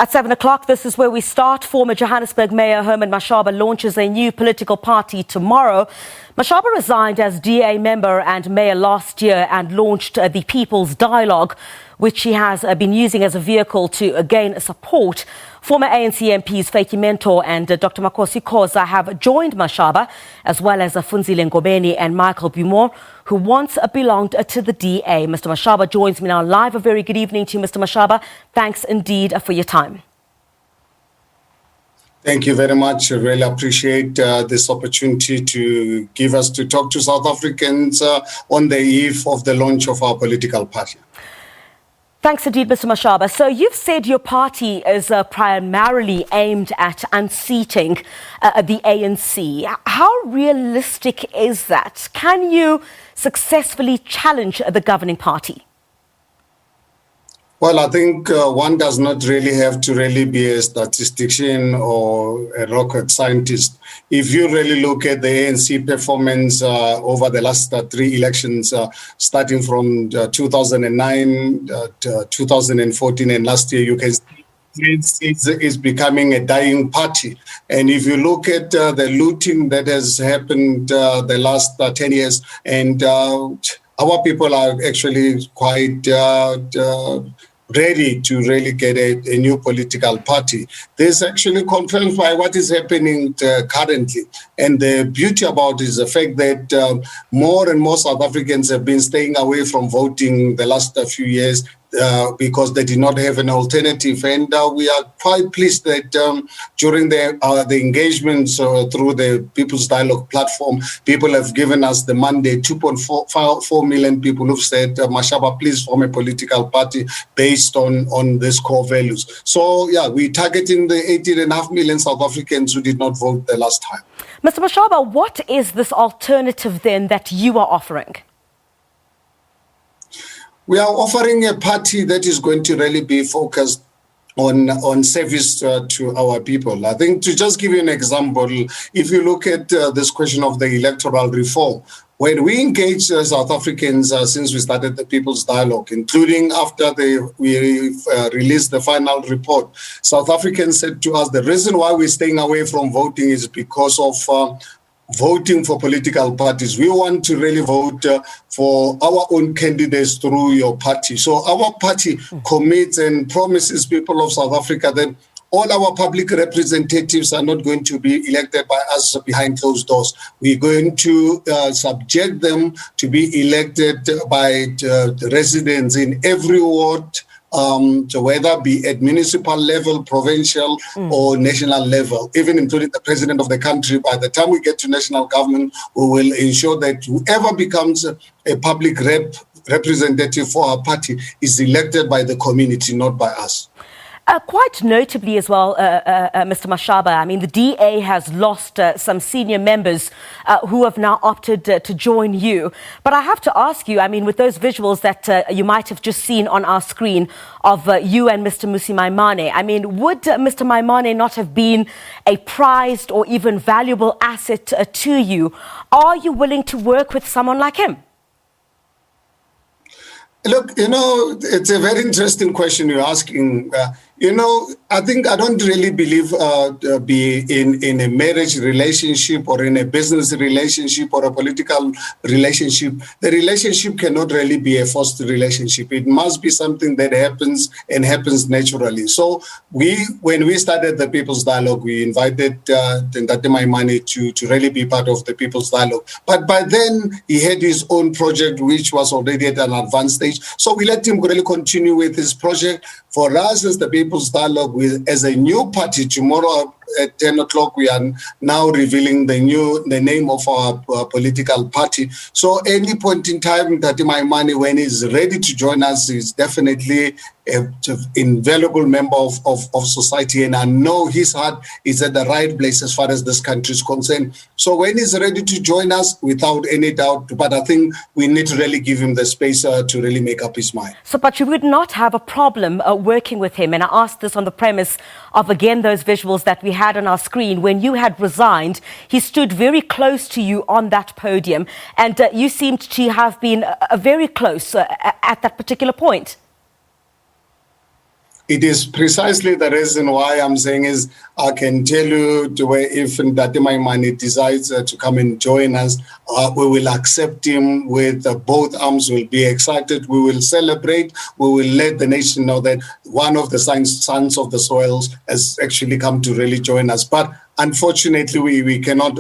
At 7 o'clock, this is where we start. Former Johannesburg Mayor Herman Mashaba launches a new political party tomorrow. Mashaba resigned as DA member and mayor last year and launched the People's Dialogue, which he has been using as a vehicle to gain support. Former ANC MPs Vytjie and Dr. Makhosi Khosa have joined Mashaba, as well as Funzile Ngobeni and Beaumont, who once belonged to the DA. Mr. Mashaba joins me now live. A very good evening to you, Mr. Mashaba. Thanks indeed for your time. Thank you very much. I really appreciate this opportunity to give us to talk to South Africans on the eve of the launch of our political party. Thanks indeed, Mr. Mashaba. So you've said your party is primarily aimed at unseating the ANC. How realistic is that? Can you successfully challenge the governing party? Well, I think one does not really have to really be a statistician or a rocket scientist. If you really look at the ANC performance over the last three elections, starting from 2009, 2014 and last year, you can see it's becoming a dying party. And if you look at the looting that has happened the last 10 years, and our people are actually quite ready to really get a new political party. This actually confirmed by what is happening currently. And the beauty about it is the fact that more and more South Africans have been staying away from voting the last few years because they did not have an alternative. And we are quite pleased that during the engagements through the People's Dialogue platform, people have given us the mandate. 2.4 million people who've said, Mashaba, please form a political party based on these core values. So, yeah, we're targeting the 18.5 million South Africans who did not vote the last time. Mr. Mashaba, what is this alternative then that you are offering? We are offering a party that is going to really be focused on service to our people. I think, to just give you an example, if you look at this question of the electoral reform, when we engage South Africans since we started the People's Dialogue, including after we released the final report, South Africans said to us the reason why we're staying away from voting is because of voting for political parties. We want to really vote for our own candidates through your party. So our party commits and promises people of South Africa that all our public representatives are not going to be elected by us behind closed doors. We're going to subject them to be elected by the residents in every ward, so whether be at municipal level, provincial or national level, even including the president of the country. By the time we get to national government, we will ensure that whoever becomes a public representative for our party is elected by the community, not by us. Quite notably as well, Mr. Mashaba, I mean, the DA has lost some senior members who have now opted to join you. But I have to ask you, I mean, with those visuals that you might have just seen on our screen of you and Mr. Mmusi Maimane, I mean, would Mr. Maimane not have been a prized or even valuable asset to you? Are you willing to work with someone like him? Look, it's a very interesting question you're asking. I think I don't really believe be in a marriage relationship or in a business relationship or a political relationship. The relationship cannot really be a forced relationship. It must be something that happens and happens naturally. So when we started the People's Dialogue, we invited Ntate Maimane to really be part of the People's Dialogue. But by then, he had his own project, which was already at an advanced stage. So we let him really continue with his project. For us, as the People's Dialogue, as a new party, tomorrow at 10 o'clock, we are now revealing the name of our political party. So any point in time, Ntate Maimane, when he's ready to join us, is definitely an invaluable member of society. And I know his heart is at the right place as far as this country is concerned. So when he's ready to join us, without any doubt, but I think we need to really give him the space to really make up his mind. So, but you would not have a problem working with him. And I asked this on the premise of, again, those visuals that we had on our screen. When you had resigned, he stood very close to you on that podium. And you seemed to have been very close at that particular point. It is precisely the reason why I'm saying is I can tell you the way if Mmusi Maimane decides to come and join us, we will accept him with both arms. We'll be excited. We will celebrate. We will let the nation know that one of the sons of the soils has actually come to really join us. But unfortunately, we cannot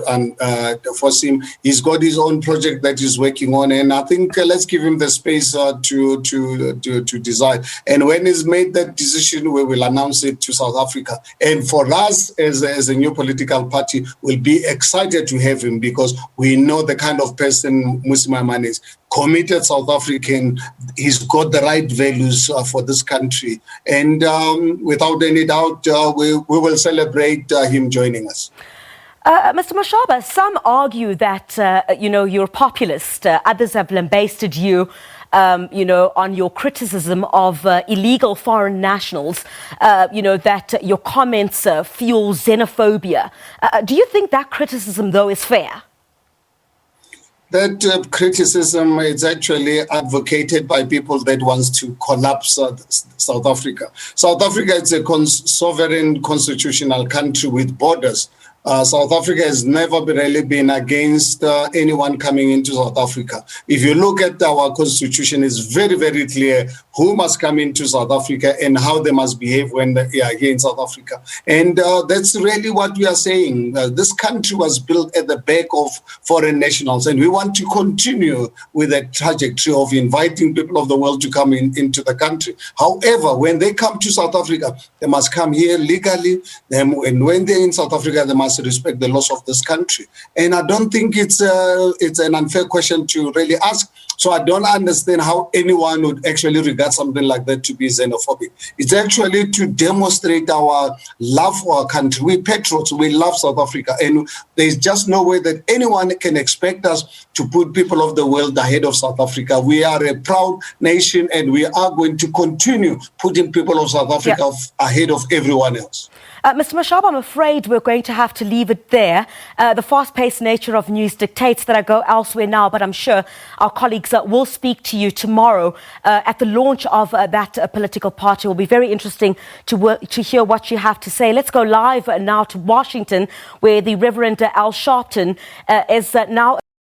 force him. He's got his own project that he's working on, and I think let's give him the space to decide. And when he's made that decision, we will announce it to South Africa. And for us, as a new political party, we'll be excited to have him because we know the kind of person Mmusi Maimane is. Committed South African, he's got the right values for this country, and without any doubt, we will celebrate him joining us. Mr. Mashaba, some argue that you're populist. Others have lambasted you. On your criticism of illegal foreign nationals, that your comments fuel xenophobia. Do you think that criticism, though, is fair? That criticism is actually advocated by people that wants to collapse South Africa. South Africa is a sovereign constitutional country with borders. South Africa has never really been against anyone coming into South Africa. If you look at our constitution, it's very, very clear who must come into South Africa and how they must behave when they are here in South Africa. And that's really what we are saying. This country was built at the back of foreign nationals, and we want to continue with that trajectory of inviting people of the world to come into the country. However, when they come to South Africa, they must come here legally. And when they're in South Africa, they must respect the laws of this country. And I don't think it's an unfair question to really ask. So I don't understand how anyone would actually regard something like that to be xenophobic. It's actually to demonstrate our love for our country. We patriots, we love South Africa. And there's just no way that anyone can expect us to put people of the world ahead of South Africa. We are a proud nation, and we are going to continue putting people of South Africa ahead of everyone else. Mr. Mashaba, I'm afraid we're going to have to leave it there. The fast-paced nature of news dictates that I go elsewhere now, but I'm sure our colleagues will speak to you tomorrow at the launch of that political party. It will be very interesting to hear what you have to say. Let's go live now to Washington, where the Reverend Al Sharpton is now...